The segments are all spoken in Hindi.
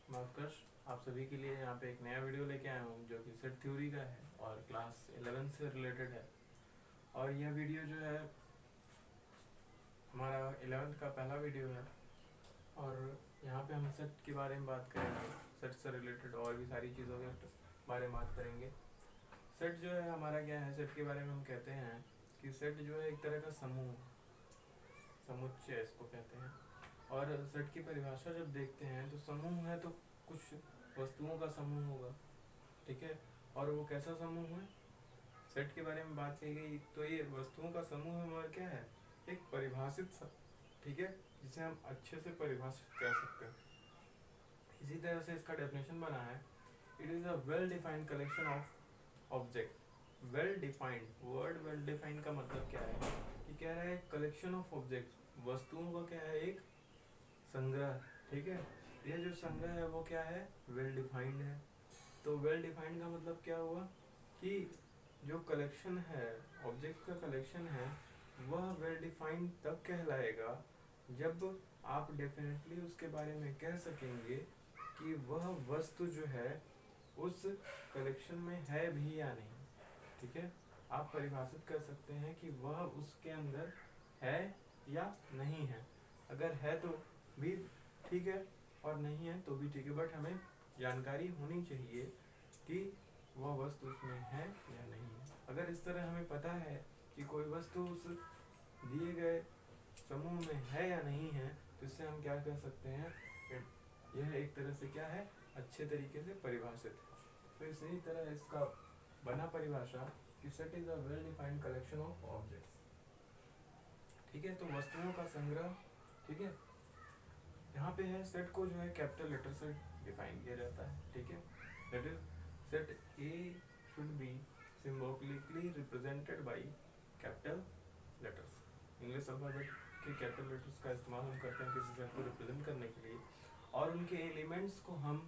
मैं उत्कर्ष आप सभी के लिए यहाँ पे एक नया वीडियो लेके आया हूँ जो कि सेट थ्योरी का है और क्लास 11 से रिलेटेड है। और यह वीडियो जो है हमारा 11th का पहला वीडियो है और यहाँ पे हम सेट के बारे में बात करेंगे। सेट से रिलेटेड और भी सारी चीज़ों के बारे में बात करेंगे। सेट जो है हमारा क्या है, सेट के बारे में हम कहते हैं कि सेट जो है एक तरह का समूह, समुच्चय इसको कहते हैं। और सेट की परिभाषा जब देखते हैं तो समूह है तो कुछ वस्तुओं का समूह होगा, ठीक है। और वो कैसा समूह है, सेट के बारे में बात की गई तो ये वस्तुओं का समूह है और क्या है, एक परिभाषित, ठीक है, जिसे हम अच्छे से परिभाषित कर सकते हैं। इसी तरह से इसका डेफिनेशन बना है, it is a well defined collection of object. Well defined word, well defined का मतलब क्या है कि कह रहा है कलेक्शन ऑफ ऑब्जेक्ट, वस्तुओं का क्या है, एक संग्रह, ठीक है। ये जो संग्रह है वो क्या है, वेल डिफाइंड है। तो वेल डिफाइंड का मतलब क्या हुआ कि जो कलेक्शन है, ऑब्जेक्ट का कलेक्शन है, वह वेल डिफाइंड तब कहलाएगा जब आप डेफिनेटली उसके बारे में कह सकेंगे कि वह वस्तु जो है उस कलेक्शन में है भी या नहीं, ठीक है। आप परिभाषित कर सकते हैं कि वह उसके अंदर है या नहीं है। अगर है तो भी ठीक है और नहीं है तो भी ठीक है, बट हमें जानकारी होनी चाहिए कि वह वस्तु उसमें है या नहीं है। अगर इस तरह हमें पता है कि कोई वस्तु उस दिए गए समूह में है या नहीं है तो इससे हम क्या कह सकते हैं, यह एक तरह से क्या है, अच्छे तरीके से परिभाषित है। तो इसी तरह इसका बना परिभाषा कि set is a well defined collection of objects, ठीक है। तो वस्तुओं का संग्रह, ठीक है। यहाँ पे है सेट को जो है कैपिटल लेटर से डिफाइन किया जाता है, ठीक है। That is set A should be symbolically represented by capital letters. English alphabet के कैपिटल लेटर्स का इस्तेमाल हम करते हैं किसी सेट को रिप्रेजेंट करने के लिए। और उनके एलिमेंट्स को हम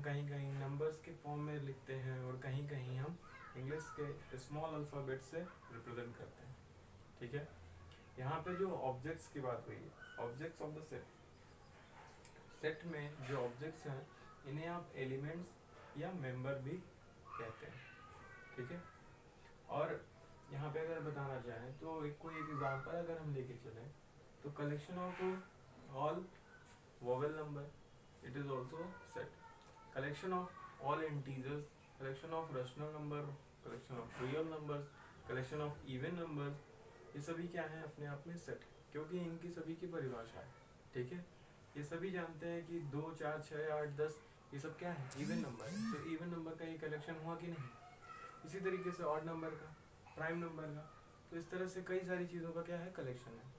कहीं कहीं नंबर्स के फॉर्म में लिखते हैं और कहीं कहीं हम इंग्लिश के स्मॉल अल्फ़ाबेट से रिप्रेजेंट करते हैं, ठीक है। यहाँ पे जो ऑब्जेक्ट्स की बात हुई है, objects of the set, set में जो ऑब्जेक्ट्स हैं इन्हें आप एलिमेंट्स या मेंबर भी कहते हैं, ठीक है। और यहाँ पे अगर बताना चाहें तो कोई एक एग्जांपल अगर हम लेके चलें तो collection of all vowel number, it is also set. Collection of all integers, collection of rational number, collection of real numbers, collection of even numbers, ये सभी क्या है, अपने आप में सेट, क्योंकि इनकी सभी की परिभाषा है, ठीक है। ये सभी जानते हैं कि 2, 4, 6, 8, 10 ये सब क्या है, इवन नंबर है। तो इवन नंबर का ये कलेक्शन हुआ कि नहीं। इसी तरीके से ऑड नंबर का, प्राइम नंबर का, तो इस तरह से कई सारी चीज़ों का क्या है, कलेक्शन है।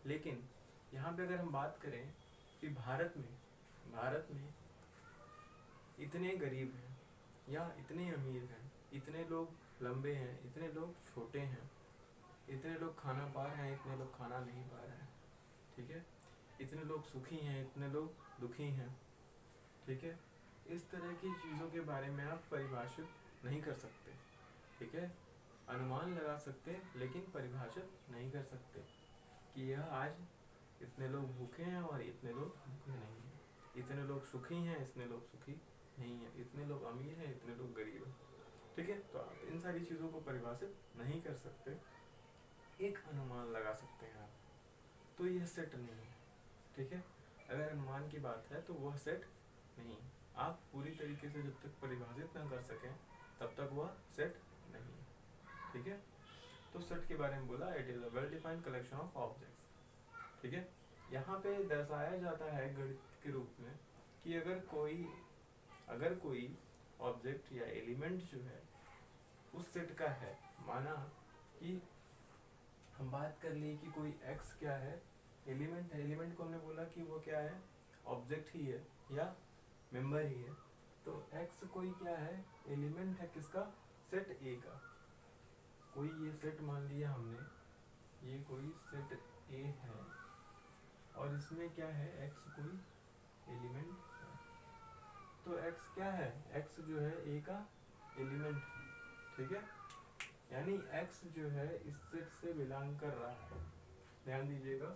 लेकिन यहाँ पे अगर हम बात करें कि भारत में इतने गरीब हैं या इतने अमीर हैं, इतने लोग लंबे हैं, इतने लोग छोटे हैं, इतने लोग खाना पा रहे हैं, इतने लोग खाना नहीं पा रहे हैं, ठीक है। इतने लोग सुखी हैं, इतने लोग दुखी हैं, ठीक है। इस तरह की चीज़ों के बारे में आप परिभाषित नहीं कर सकते, ठीक है। अनुमान लगा सकते लेकिन परिभाषित नहीं कर सकते कि यह आज इतने लोग भूखे हैं और इतने लोग भूखे नहीं हैं, इतने लोग सुखी हैं, इतने लोग सुखी नहीं है, इतने लोग अमीर हैं, इतने लोग गरीब हैं, ठीक है। तो आप इन सारी चीज़ों को परिभाषित नहीं कर सकते, एक अनुमान लगा सकते हैं आप, तो यह सेट नहीं है, ठीक है। अगर अनुमान की बात है तो वह सेट नहीं, आप पूरी तरीके से जब तक परिभाषित ना कर सकें तब तक वह सेट नहीं है, ठीक है। तो सेट के बारे में बोला, it is a well defined collection of objects, ठीक है। यहाँ पे दर्शाया जाता है गणित के रूप में कि अगर कोई ऑब्जेक्ट या एलिमेंट जो है उस सेट का है, माना कि हम बात कर लिए कि कोई x क्या है, एलिमेंट है, एलिमेंट को हमने बोला कि वो क्या है, ऑब्जेक्ट ही है या मेंबर ही है। तो x कोई क्या है, एलिमेंट है किसका, सेट A का। कोई ये सेट मान लिया हमने, ये कोई सेट A है और इसमें क्या है, x कोई एलिमेंट है। तो x क्या है, x जो है A का एलिमेंट, ठीक है। यानी x जो है इस सेट से बिलोंग कर रहा है, ध्यान दीजिएगा,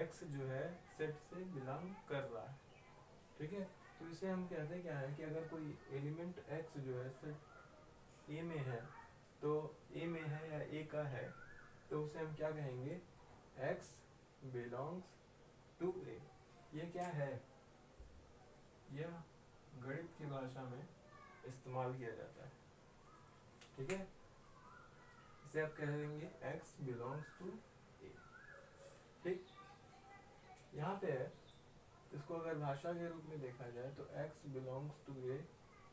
x जो है सेट से बिलोंग कर रहा है, ठीक है। तो इसे हम कहते हैं क्या है कि अगर कोई एलिमेंट x जो है सेट ए में है, तो ए में है या ए का है, तो उसे हम क्या कहेंगे, x बिलोंग्स टू ए। ये क्या है, यह गणित की भाषा में इस्तेमाल किया जाता है, ठीक है। इसे आप कहेंगे x बिलोंग्स टू ए, ठीक। यहाँ पे है, इसको अगर भाषा के रूप में देखा जाए तो x बिलोंग्स टू ए,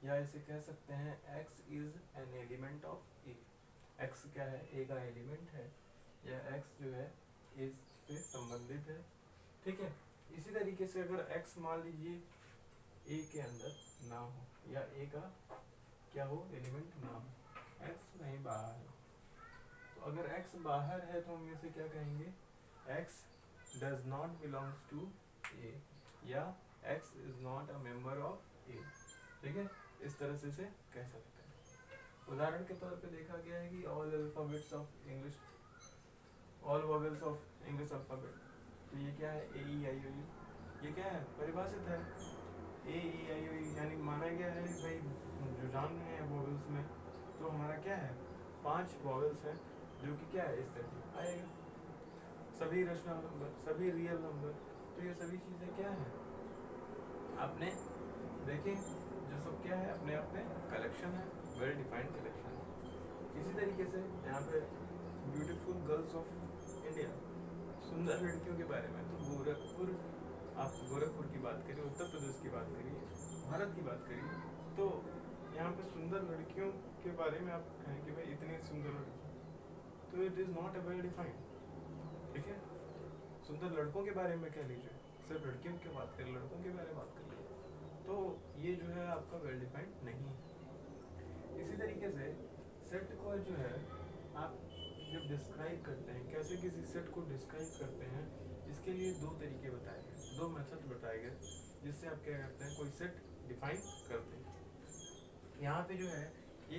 या इसे कह सकते हैं x is an element of A. x क्या है, a का एलिमेंट है, या x जो है a से संबंधित है, ठीक है। इसी तरीके से अगर x मान लीजिए a के अंदर ना हो, या a का क्या हो, एलिमेंट ना हो, x कहीं बाहर है, तो अगर x बाहर है तो हम इसे क्या कहेंगे, x does not belongs to a, या x is not a member of a, ठीक है। इस तरह से इसे कह सकते हैं। उदाहरण के तौर पे देखा गया है कि all alphabets of English, all vowels of English alphabet, तो ये क्या है, ए ई आई ओ यू, ये क्या है, परिभाषित है। ए ई आई ओ यू यानी माना गया है भाई, जो जान रहे हैं वोवेल्स में, तो हमारा क्या है, 5 वोवेल्स हैं, जो कि क्या है, इस सेट में आएगा। सभी रेशनल नंबर, सभी रियल नंबर, तो ये सभी चीज़ें क्या हैं, आपने देखें, जो सब क्या है, अपने आप में कलेक्शन है, वेल डिफाइंड कलेक्शन है। इसी तरीके से यहाँ पे ब्यूटीफुल गर्ल्स ऑफ इंडिया, सुंदर लड़कियों के बारे में, तो गोरखपुर, आप गोरखपुर की बात करिए, उत्तर प्रदेश की बात करिए, भारत की बात करिए, तो यहाँ पे सुंदर लड़कियों के बारे में आप कहें कि भाई इतनी सुंदर लड़की, तो it is not a well defined, ठीक है। सुंदर लड़कों के बारे में कह लीजिए, सिर्फ लड़कियों की बात करें, लड़कों के बारे में बात कर लीजिए, तो ये जो है आपका वेल डिफाइंड नहीं है। इसी तरीके से सेट को जो है आप जब डिस्क्राइब करते हैं, कैसे किसी सेट को डिस्क्राइब करते हैं, इसके लिए 2 तरीके बताए गए, 2 मेथड बताए गए, जिससे आप क्या करते हैं, कोई सेट डिफाइन करते हैं। यहाँ पे जो है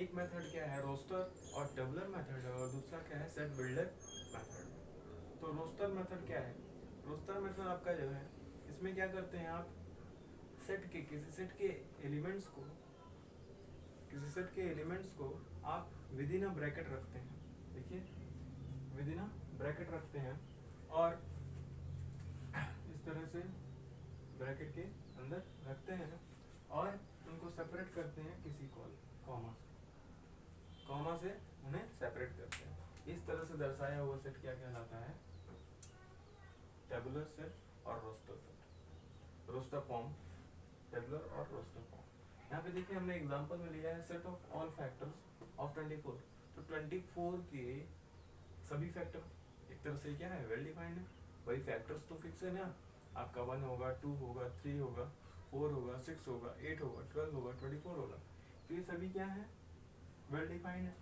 एक मेथड क्या है, रोस्टर और टेबुलर मेथड है, और दूसरा क्या है, सेट बिल्डर मेथड। तो रोस्टर मेथड क्या है, रोस्टर मेथड आपका जो है, इसमें क्या करते हैं आप, किसी सेट के एलिमेंट्स को, किसी सेट के एलिमेंट्स को आप विद इन अ ब्रैकेट रखते हैं, देखिए विद इन अ ब्रैकेट रखते हैं, और इस तरह से ब्रैकेट के अंदर रखते हैं, और उनको सेपरेट करते हैं किसी कॉमा से उन्हें सेपरेट करते हैं। इस तरह से दर्शाया हुआ सेट क्या कहलाता है, टेबुलर सेट और roster set, roster form, tabular और रोस्टर फॉर्म। यहाँ पे देखिए हमने एग्जांपल में लिया है set of all factors of 24, तो 24 के सभी फैक्टर एक तरह से क्या है, वेल डिफाइंड है, वही फैक्टर्स तो फिक्स है ना, आपका 1 होगा, 2 होगा, 3 होगा, 4 होगा, 6 होगा, 8 होगा, 12 होगा, 24 होगा, तो ये सभी क्या है, वेल डिफाइंड है,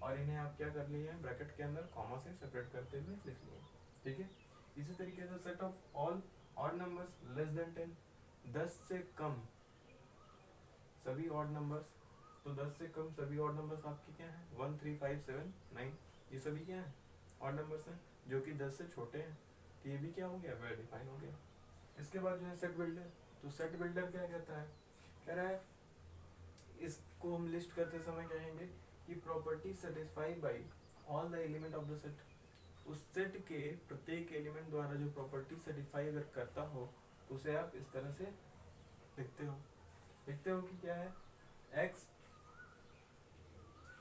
और इन्हें आप क्या कर लिए हैं, ब्रैकेट के अंदर कॉमा से सेपरेट करते हुए लिख लिए, ठीक है। इसी तरीके से set of all odd numbers less than 10, 10 से कम सभी ऑड नंबर्स, तो 10 से कम सभी ऑड नंबर्स आपके क्या हैं, 1 3 5 7 9, ये सभी क्या हैं, ऑड नंबर्स हैं, जो कि 10 से छोटे हैं, तो ये भी क्या हो गया, वेल डिफाइन हो गया। इसके बाद जो है सेट बिल्डर, तो सेट बिल्डर क्या कहता है, कह रहा है, इसको हम लिस्ट करते समय कहेंगे कि property satisfy by all the element of the set, उस सेट के प्रत्येक एलिमेंट द्वारा जो प्रॉपर्टी सेटिस्फाई अगर करता हो, तो उसे आप इस तरह से लिखते हो कि क्या है,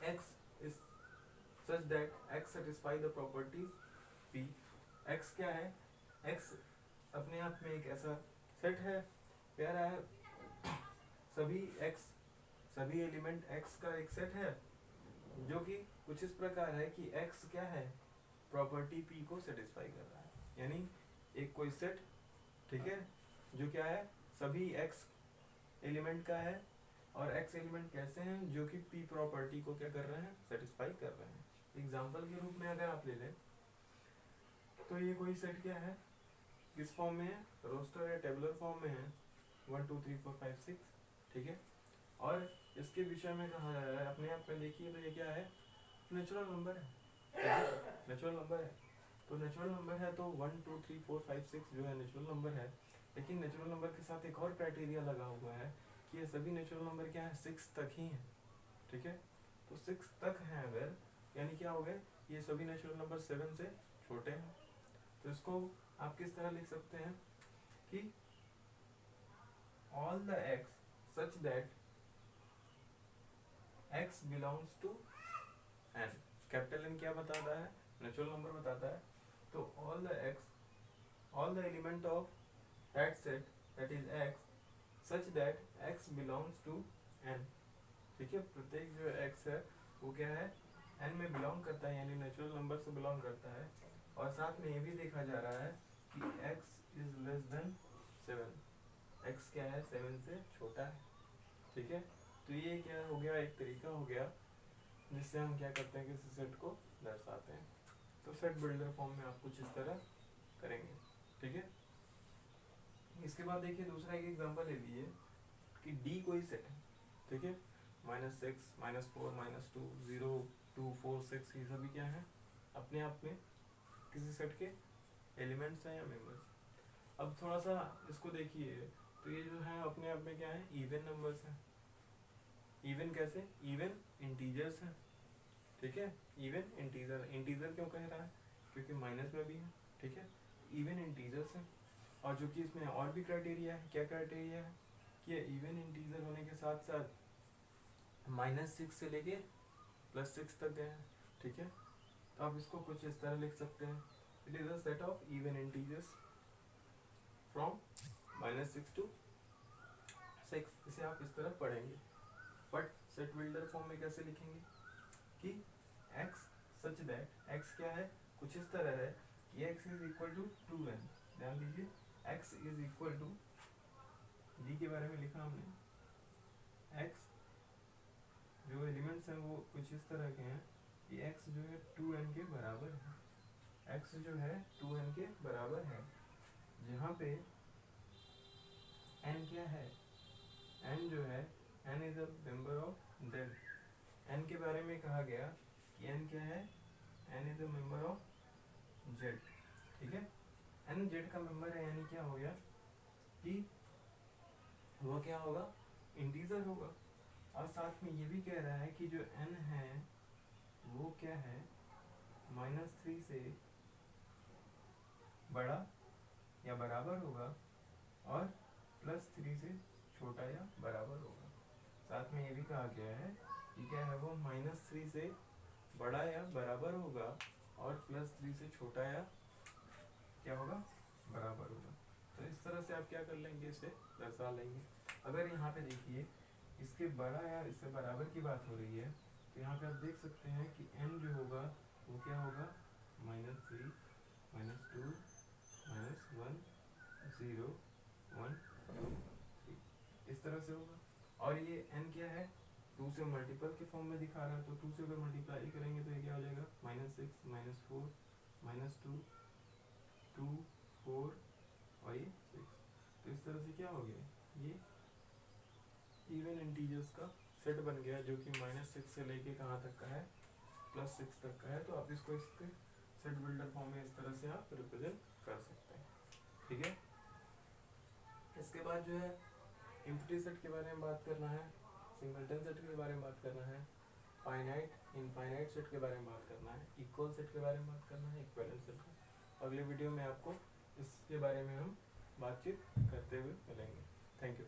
x is such that x satisfy the properties p, x क्या है, x अपने आप में एक ऐसा सेट है, कह रहा है सभी एलिमेंट x का एक सेट है, जो कि कुछ इस प्रकार है कि x क्या है, प्रॉपर्टी p को सेटिस्फाई कर रहा है, यानी एक कोई सेट, ठीक है, जो क्या है, सभी x एलिमेंट का है, और x एलिमेंट कैसे हैं, जो कि p प्रॉपर्टी को क्या कर रहे हैं, सेटिस्फाई कर रहे हैं। एग्जांपल के रूप में अगर आप ले लें, तो ये कोई सेट क्या है, किस फॉर्म में है, रोस्टर या टेबुलर फॉर्म में है, 1 2 3 4 5 6, ठीक है, और इसके विषय में कहा जा रहा है, अपने आप में देखिए, तो ये क्या है, नेचुरल नंबर है, नेचुरल नंबर है, तो नेचुरल नंबर है, तो 1 2 3 4 5 6 जो है नेचुरल नंबर है, लेकिन नेचुरल नंबर के साथ एक और क्राइटेरिया लगा हुआ है कि ये सभी नेचुरल नंबर क्या है 6 तक ही हैं, ठीक है। तो 6 तक हैं अगर, यानी क्या हो गए, ये सभी नेचुरल नंबर 7 से छोटे हैं। तो इसको आप किस तरह लिख सकते हैं कि all the x such that x belongs to n, capital N क्या बताता है, नेचुरल नंबर बताता है। तो all the x, all the element of that set that is x such that x belongs to n, ठीक है। प्रत्येक जो x है वो क्या है, n में बिलोंग करता है, यानी नेचुरल नंबर से बिलोंग करता है। और साथ में ये भी देखा जा रहा है कि x is less than 7, x क्या है 7 से छोटा है, ठीक है। तो ये क्या हो गया, एक तरीका हो गया जिससे हम क्या करते हैं, किसी सेट को दर्शाते हैं। तो सेट बिल्डर फॉर्म में आप कुछ इस तरह करेंगे, ठीक है। इसके बाद देखिए दूसरा एक एग्जांपल ले लीजिए कि D कोई सेट है, ठीक है। -6, -4, -2, 0, 2, 4, 6 ये सभी क्या है, अपने आप में किसी सेट के एलिमेंट्स हैं या मेंबर्स। अब थोड़ा सा इसको देखिए, तो ये जो है अपने आप में क्या है, इवन नंबर्स हैं। इवन कैसे, इवन इंटीजर्स हैं, ठीक है। इवन इंटीजर, इंटीजर क्यों कह रहा है, क्योंकि माइनस में भी है, ठीक है। इवन इंटीजर्स हैं। और जो कि इसमें और भी क्राइटेरिया है, क्या क्राइटेरिया है कि इवन इंटीजर होने के साथ साथ -6 से लेके +6 तक गए हैं, ठीक है। तो आप इसको कुछ इस तरह लिख सकते हैं, it is a set of even integers from -6 to 6। इसे आप इस तरह पढ़ेंगे। बट सेट बिल्डर फॉर्म में कैसे लिखेंगे कि x सच दैट, x क्या है, कुछ इस तरह है कि x is equal to 2n। ध्यान दीजिए, x is equal to, d के बारे में लिखा हमने, x जो एलिमेंट्स हैं वो कुछ इस तरह के हैं कि x जो है 2n के बराबर है, x जो है 2n के बराबर है, जहाँ पे n क्या है, n जो है, n is a member of z। n के बारे में कहा गया कि n क्या है, n is a member of z, ठीक है। n z का मेंबर है, यानी क्या हो गया कि वो क्या होगा, इंटीजर होगा। और साथ में ये भी कह रहा है कि जो n है वो क्या है, -3 से बड़ा या बराबर होगा और +3 से छोटा या बराबर होगा। साथ में ये भी कहा गया है कि क्या है, वो -3 से बड़ा या बराबर होगा और +3 से छोटा या क्या होगा, बराबर होगा। तो इस तरह से आप क्या कर लेंगे, इसे दर्शा लेंगे। अगर यहाँ पे देखिए इसके बड़ा या इससे बराबर की बात हो रही है, तो यहाँ पे आप देख सकते हैं कि n जो होगा वो क्या होगा, -3, -2, -1, 0, 1, 2, 3 इस तरह से होगा। और ये n क्या है, 2 से मल्टीपल के फॉर्म में दिखा रहा है, तो 2 से अगर मल्टीप्लाई करेंगे तो ये क्या हो जाएगा, -6, -4, -2, 2, 4 और ये 6। तो इस तरह से क्या हो गया, ये इवन इंटीजर्स का सेट बन गया, जो कि -6 से लेके कहाँ तक का है, +6 तक का है। तो आप इसको इसके सेट बिल्डर फॉर्म में इस तरह से आप रिप्रेजेंट कर सकते हैं, ठीक है। इसके बाद जो है एम्प्टी सेट के बारे में बात करना है, सिंगलटन सेट के बारे में बात करना है, फाइनाइट इनफाइनाइट सेट के बारे में बात करना है, इक्वल सेट के बारे में बात करना है, इक्विवेलेंट सेट का। अगले वीडियो में आपको इसके बारे में हम बातचीत करते हुए मिलेंगे। Thank you.